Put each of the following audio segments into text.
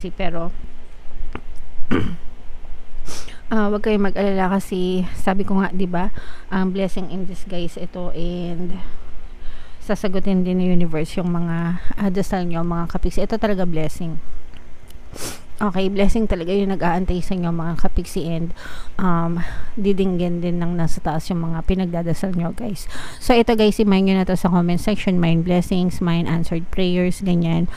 pero wag kayong mag-alala kasi sabi ko nga, 'di ba, ang blessing in disguise ito, and sasagutin din ng universe yung mga dasal nyo, mga kapiksi. Ito talaga blessing. Okay, blessing talaga yung nag-aantay sa inyo, mga kapiksi, and didinggin din ng nasa taas yung mga pinagdadasal nyo, guys. So ito, guys, i-mind nyo na to sa comment section. Mind blessings, mind answered prayers, ganyan,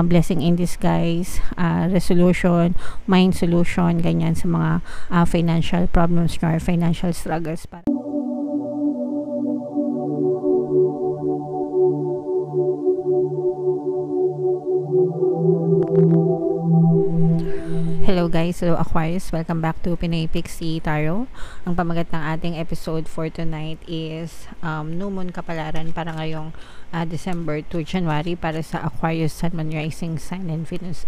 blessing in disguise, resolution, mind solution, ganyan, sa mga financial problems nyo or financial struggles. Hello guys, hello Aquarius, welcome back to Pinoy Pixie Tarot. Ang pamagat ng ating episode for tonight is New Moon Kapalaran para ngayong December to January para sa Aquarius, Sun, Moon, Rising, Sign, and Venus.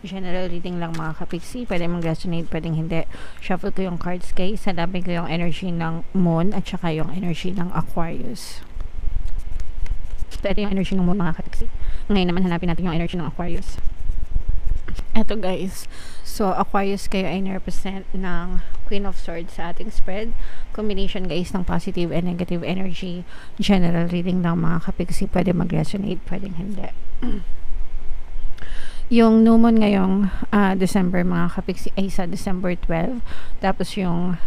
General reading lang, mga kapiksi, pwede mag-resonate, pwedeng hindi. Shuffle ko yung cards, guys, hanapin ko yung energy ng Moon at saka yung energy ng Aquarius. So ito yung energy ng Moon, mga kapiksi. Ngayon naman hanapin natin yung energy ng Aquarius. Eto, guys, so Aquarius, kayo ay na-represent ng Queen of Swords sa ating spread. Combination, guys, ng positive and negative energy. General reading ng mga kapiksi, pwede mag-resonate, pwedeng hindi. Yung new moon ngayong December, mga kapiksi, ay sa December 12. Tapos yung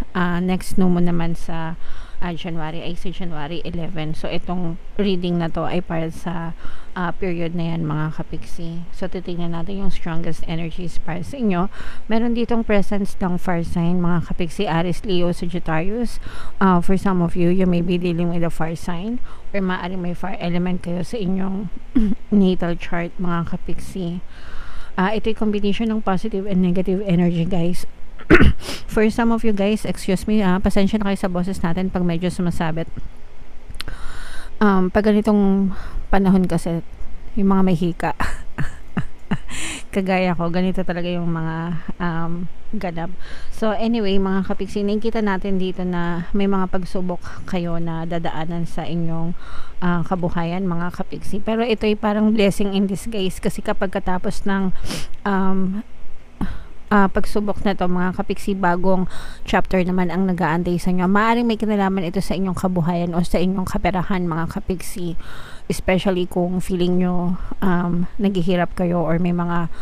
next new moon naman sa January ay sa January 11. So itong reading na to ay para sa period na yan, mga kapiksi. So titingnan natin yung strongest energies para sa inyo. Meron ditong presence ng fire sign, mga kapiksi, Aries, Leo, Sagittarius. For some of you, you may be dealing with a fire sign, or maaaring may fire element kayo sa inyong natal chart, mga kapiksi. Ito yung combination ng positive and negative energy, guys. For some of you, guys, excuse me, pasensya na kayo sa boses natin pag medyo sumasabit. Pag ganitong panahon kasi, yung mga may hika, kagaya ko, ganito talaga yung mga ganap. So anyway, mga kapiksi, nakikita natin dito na may mga pagsubok kayo na dadaanan sa inyong kabuhayan, mga kapiksi. Pero ito ay parang blessing in disguise, kasi kapag katapos ng pagsubok na to, mga kapiksi, bagong chapter naman ang nag-aantay sa inyo. Maaaring may kinalaman ito sa inyong kabuhayan o sa inyong kaperahan, mga kapiksi, especially kung feeling nyo naghihirap kayo or may mga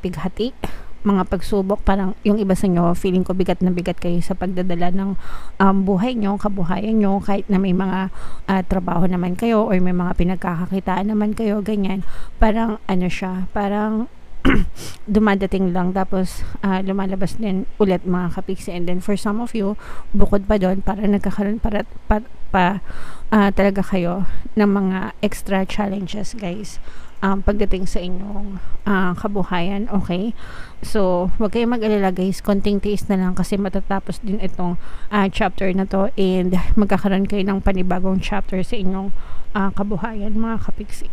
pighati, mga pagsubok. Parang yung iba sa inyo, feeling ko bigat na bigat kayo sa pagdadala ng buhay nyo, kabuhayan nyo, kahit na may mga trabaho naman kayo or may mga pinagkakakitaan naman kayo, ganyan. Parang ano siya, parang dumadating lang, tapos lumalabas din ulit, mga kapiksi. And then for some of you, bukod pa doon, para nagkakaroon talaga kayo ng mga extra challenges, guys, pagdating sa inyong kabuhayan. Okay, so wag kayong mag-alala, guys, konting tiis na lang kasi matatapos din itong chapter na to, and magkakaroon kayo ng panibagong chapter sa inyong kabuhayan, mga kapiksi.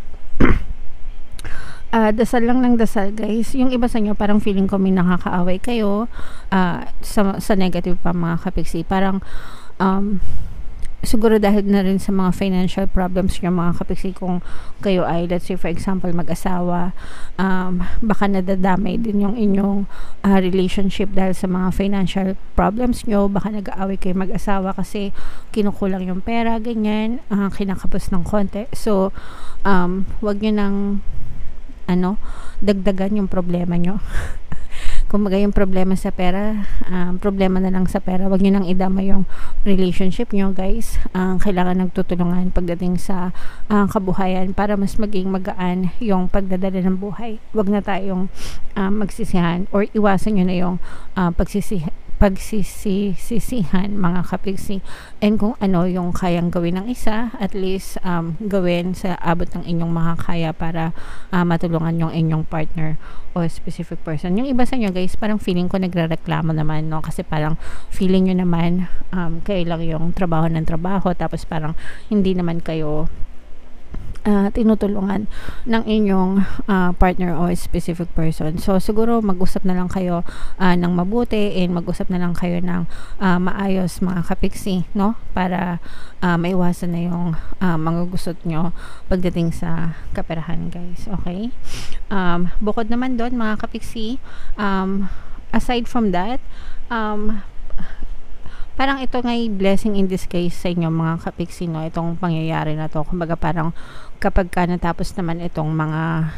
Dasal lang ng dasal, guys. Yung iba sa inyo, parang feeling ko may nakakaaway kayo sa negative pa, mga kapiksi. Parang siguro dahil na rin sa mga financial problems nyo, mga kapiksi. Kung kayo ay, let's say for example, mag-asawa, baka nadadamay din yung inyong relationship dahil sa mga financial problems nyo. Baka nag-aaway kayo mag-asawa kasi kinukulang yung pera, ganyan, kinakapos ng konti. So wag nyo nang dagdagan yung problema nyo. Kung bagay yung problema sa pera, problema na lang sa pera. Wag nyo nang idama yung relationship nyo, guys. Kailangan nagtutulungan pagdating sa kabuhayan para mas maging magaan yung pagdadala ng buhay. Wag na tayong magsisihan, or iwasan nyo na yung pagsisisihan, mga kapiksi. And kung ano yung kayang gawin ng isa, at least gawin sa abot ng inyong makakaya para matulungan yung inyong partner o specific person. Yung iba sa inyo, guys, parang feeling ko nagrereklamo naman, no? Kasi parang feeling nyo naman kayo lang yung trabaho ng trabaho, tapos parang hindi naman kayo tinutulungan ng inyong partner o specific person. So siguro mag-usap na lang kayo ng mabuti, and mag-usap na lang kayo ng maayos, mga kapiksi, no? Para maiwasan na yung mga gusot nyo pagdating sa kaperahan, guys. Okay? Bukod naman doon, mga kapiksi, aside from that, parang ito ngay blessing in disguise sa inyo, mga kapiksi, no? Itong pangyayari na to. Kumbaga parang kapag ka natapos naman itong mga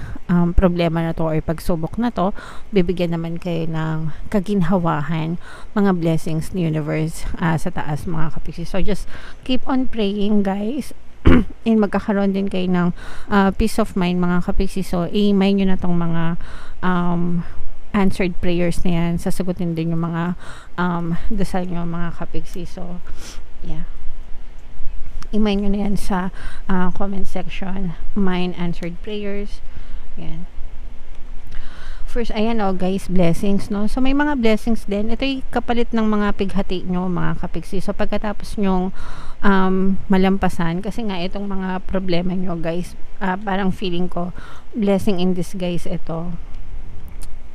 problema na to or pagsubok na to, bibigyan naman kayo ng kaginhawahan, mga blessings ni universe sa taas, mga kapiksi. So just keep on praying, guys. And magkakaroon din kayo ng peace of mind, mga kapiksi. So i-mind nyo na tong mga answered prayers na yan. Sasagutin din yung mga dasal nyo, mga kapiksi. So yeah, i-mind nyo na yan sa comment section. Mind answered prayers. Yan. First, ayan guys, blessings, no? So may mga blessings din. Ito yung kapalit ng mga pighati nyo, mga kapiksi. So pagkatapos nyong malampasan, kasi nga itong mga problema nyo, guys, parang feeling ko blessing in disguise ito.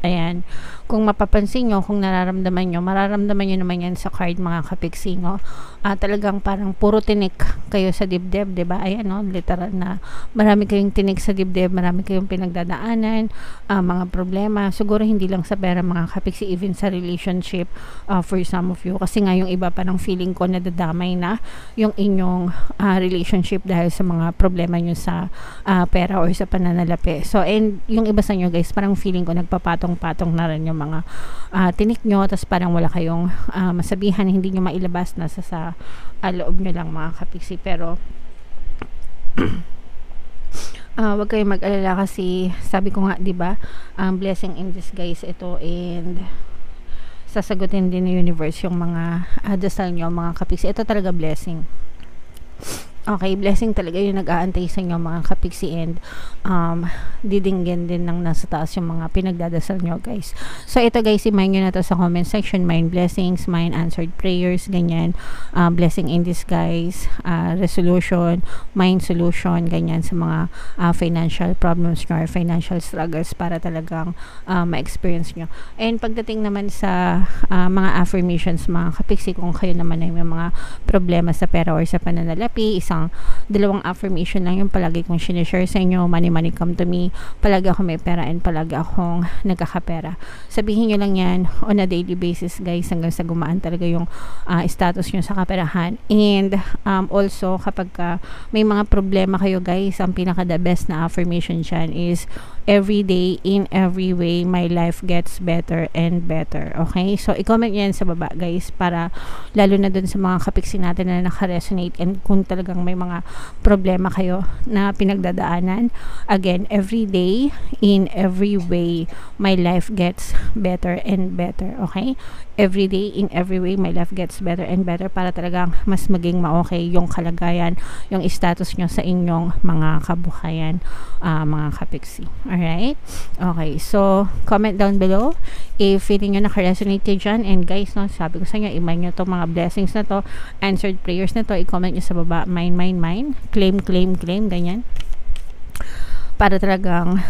Ayan, kung mapapansin nyo, kung mararamdaman nyo naman yan sa card, mga kapiksi, no? Talagang parang puro tinik kayo sa dibdib, diba? Ayan, no? Literal na marami kayong tinik sa dibdib, marami kayong pinagdadaanan, mga problema. Siguro hindi lang sa pera, mga kapiksi, even sa relationship, for some of you. Kasi nga yung iba parang feeling ko nadadamay na yung inyong relationship dahil sa mga problema nyo sa pera or sa pananalapi. So, and yung iba sa nyo, guys, parang feeling ko nagpapatong-patong na rin yung mga tinik nyo, tapos parang wala kayong masabihan, hindi nyo mailabas, nasa sa loob nyo lang, mga kapiksi. Pero wag kayong mag-alala, kasi sabi ko nga, diba, blessing in disguise ito, and sasagutin din ng universe yung mga dasal nyo, mga kapiksi. Ito talaga blessing. Okay, blessing talaga yung nag-aantay sa inyo, mga kapiksi, and didinggin din ng nasa taas yung mga pinagdadasal nyo, guys. So ito, guys, i-mind nyo na to sa comment section. Mind blessings, mind answered prayers, ganyan, blessing in disguise, resolution, mind solution, ganyan, sa mga financial problems nyo or financial struggles, para talagang ma-experience nyo. And pagdating naman sa mga affirmations, mga kapiksi, kung kayo naman ay may mga problema sa pera or sa pananalapi, dalawang affirmation lang yung palagi kong sinishare sa inyo. Money, money come to me. Palagi ako may pera, and palagi akong nagkakapera. Sabihin nyo lang yan on a daily basis, guys, hanggang sa gumaan talaga yung status nyo sa kaperahan. And also, kapag may mga problema kayo, guys, ang pinaka the best na affirmation dyan is, every day, in every way, my life gets better and better. Okay? So, i-comment nyo yan sa baba, guys, para lalo na dun sa mga kapiksi natin na naka-resonate, and kung talagang may mga problema kayo na pinagdadaanan, again, every day, in every way, my life gets better and better. Okay? Every day, in every way, my life gets better and better, para talagang mas maging ma-okay yung kalagayan, yung status nyo sa inyong mga kabuhayan, mga kapiksi. Alright? Okay, so comment down below if feeling nyo naka-resonate dyan. And guys, no, sabi ko sa inyo, i-mind nyo to mga blessings na to, answered prayers na to, i-comment nyo sa baba, mine, claim, ganyan, para talagang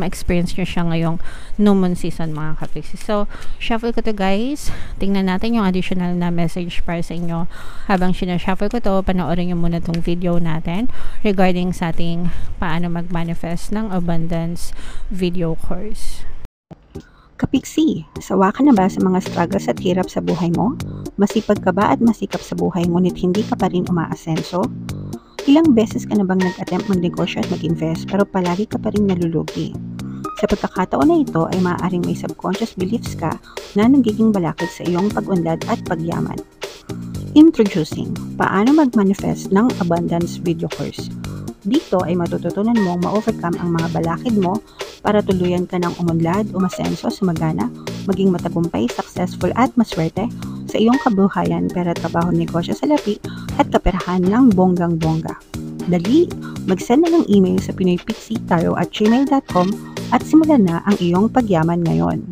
experience nyo siya ngayong new moon season, mga kapiksi. So, shuffle ko to, guys. Tingnan natin yung additional na message para sa inyo. Habang sinashuffle ko to, panoorin nyo muna tong video natin regarding sa ating paano mag-manifest ng abundance video course. Kapiksi, sawa ka na ba sa mga struggles at hirap sa buhay mo? Masipag ka ba at masikap sa buhay, ngunit hindi ka pa rin umaasenso? Ilang beses ka na bang nag-attempt magnegosyo at mag-invest, pero palagi ka pa rin nalulugi? Sa pagkakataon na ito ay maaaring may subconscious beliefs ka na nagiging balakid sa iyong pag-unlad at pagyaman. Introducing, paano mag-manifest ng abundance video course. Dito ay matututunan mong ma-overcome ang mga balakid mo para tuluyan ka ng umunlad, umasenso, sumagana, maging matagumpay, successful at maswerte sa iyong kabuhayan, pera, trabaho, negosyo, salapi at kaperahan ng bonggang-bongga. Dali, mag-send na ng email sa pinoypixietarot@gmail.com at simulan na ang iyong pagyaman ngayon.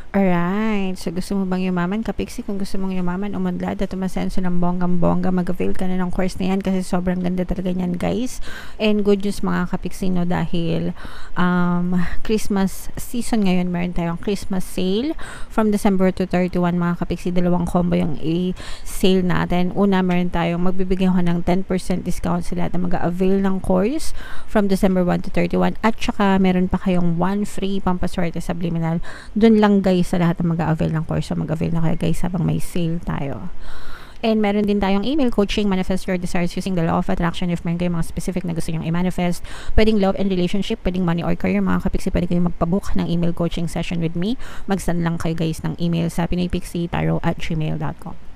Alright. So, gusto mo bang yumaman? Kapiksi, kung gusto mong yumaman, umunlad at umasenso ng bonggang-bongga, mag-avail ka na ng course na yan kasi sobrang ganda talaga yan, guys. And good news mga kapiksi, no, dahil Christmas season ngayon, meron tayong Christmas sale from December to 31, mga kapiksi. Dalawang combo yung i-sale natin. Una, meron tayong magbibigay ko ng 10% discount sa lahat na mag-avail ng course from December 1 to 31. At saka, meron pa kayong 1 free pampaswerte subliminal. Doon lang, guys, sa lahat ng mag-avail ng course. So, mag-avail na kayo, guys, habang may sale tayo. And meron din tayong email coaching, manifest your desires using the law of attraction. If meron kayong mga specific na gusto nyong i-manifest, pwedeng love and relationship, pwedeng money or career, mga kapiksi, pwede kayong magpabook ng email coaching session with me. Mag-send lang kayo, guys, ng email sa pinoypixietarot@gmail.com.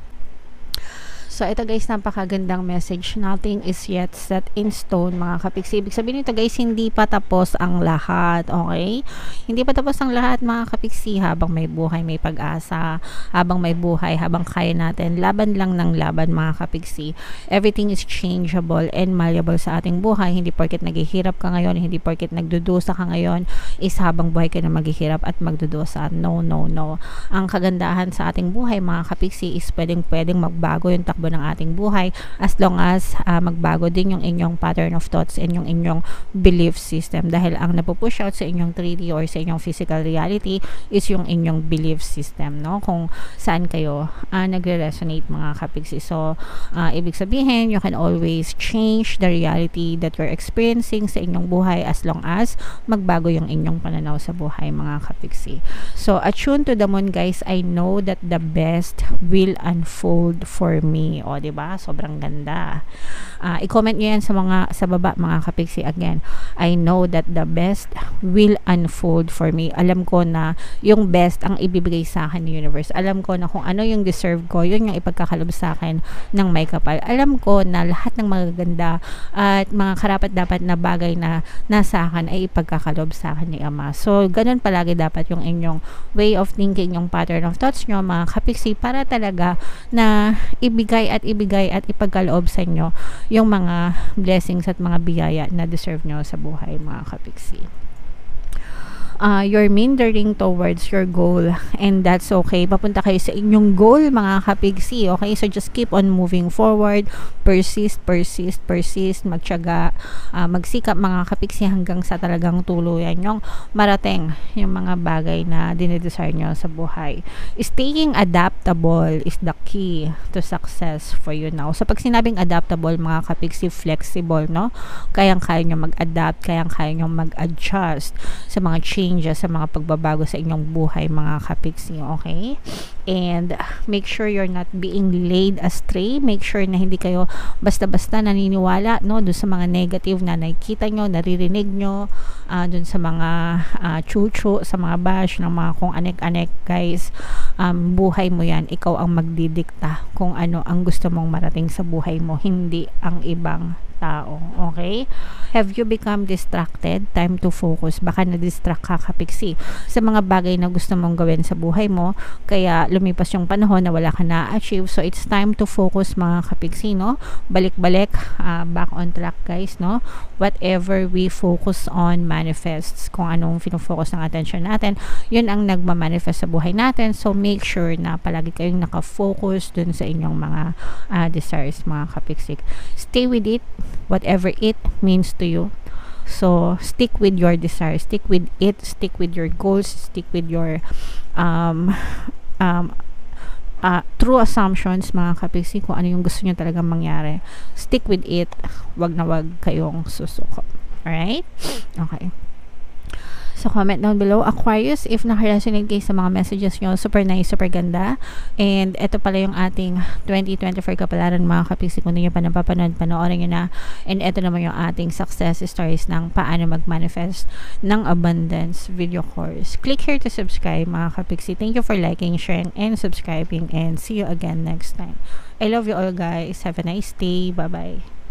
So, ito, guys, napakagandang message. Nothing is yet set in stone, mga kapiksi. Ibig sabihin nito, guys, hindi pa tapos ang lahat, okay? Hindi pa tapos ang lahat, mga kapiksi. Habang may buhay, may pag-asa. Habang may buhay, habang kaya natin, laban lang ng laban, mga kapiksi. Everything is changeable and malleable sa ating buhay. Hindi porket naghihirap ka ngayon, hindi porket nagdudusa ka ngayon, is habang buhay ka na maghihirap at magdudusa. No, no, no. Ang kagandahan sa ating buhay, mga kapiksi, is pwedeng magbago yung takbo ng ating buhay as long as magbago din yung inyong pattern of thoughts and yung inyong belief system, dahil ang napupush out sa inyong 3D or sa inyong physical reality is yung inyong belief system, no? Kung saan kayo nagre-resonate, mga kapiksi. So, ibig sabihin, you can always change the reality that you're experiencing sa inyong buhay as long as magbago yung inyong pananaw sa buhay, mga kapiksi. So, attune to the moon, guys. I know that the best will unfold for me. O, diba? Sobrang ganda. I-comment nyo yan sa baba, mga kapiksi. Again, I know that the best will unfold for me. Alam ko na yung best ang ibibigay sa akin ng universe. Alam ko na kung ano yung deserve ko, yun yung ipagkakalob sa akin ng may kapal. Alam ko na lahat ng magaganda at mga karapat-dapat na bagay na nasa akin ay ipagkakalob sa akin ni Ama. So, ganun palagi dapat yung inyong way of thinking, yung pattern of thoughts nyo, mga kapiksi, para talaga na ibigay at ipagkaloob sa inyo yung mga blessings at mga biyaya na deserve nyo sa buhay, mga kapiksi. You're meandering towards your goal, and that's okay. Papunta kayo sa inyong goal, mga kapiksi, okay? So, just keep on moving forward. Persist, magtiyaga, magsikap, mga kapiksi, hanggang sa talagang tuluyan yung marating yung mga bagay na dinidesire nyo sa buhay. Staying adaptable is the key to success for you now. So, pag sinabing adaptable, mga kapiksi, flexible, no? Kayang-kaya nyo mag-adapt, kayang-kaya nyo mag-adjust sa mga changes, sa mga pagbabago sa inyong buhay, mga kapiksi, okay? And make sure you're not being laid astray. Make sure na hindi kayo basta-basta naniniwala, no, dun sa mga negative na nakikita nyo, naririnig nyo, dun sa mga chuchu, sa mga bash, ng mga kung anek-anek, guys. Buhay mo yan, ikaw ang magdidikta kung ano ang gusto mong marating sa buhay mo, hindi ang ibang tao, okay? Have you become distracted? Time to focus. Baka na-distract ka, kapiksi, sa mga bagay na gusto mong gawin sa buhay mo, kaya lumipas yung panahon na wala ka na-achieve. So, it's time to focus, mga kapiksi, no? Balik-balik, back on track, guys, no? Whatever we focus on manifests. Kung anong fino-focus ng attention natin, yun ang nagmamanifest sa buhay natin. So, make sure na palagi kayong nakafocus dun sa inyong mga desires, mga kapiksi. Stay with it, whatever it means to you. So, stick with your desires, stick with it, stick with your goals, stick with your true assumptions, mga kapiksi, kung ano yung gusto nyo talagang mangyari. Stick with it, wag na wag kayong susuko. Alright? Okay. So, comment down below. Aquarius, if naka-resonate kayo sa mga messages nyo, super nice, super ganda. And ito pala yung ating 2024 kapalaran, mga kapiksi. Kung hindi nyo pa napapanood, panoorin nyo na. And ito naman yung ating success stories ng paano mag-manifest ng abundance video course. Click here to subscribe, mga kapiksi. Thank you for liking, sharing, and subscribing. And see you again next time. I love you all, guys. Have a nice day. Bye-bye.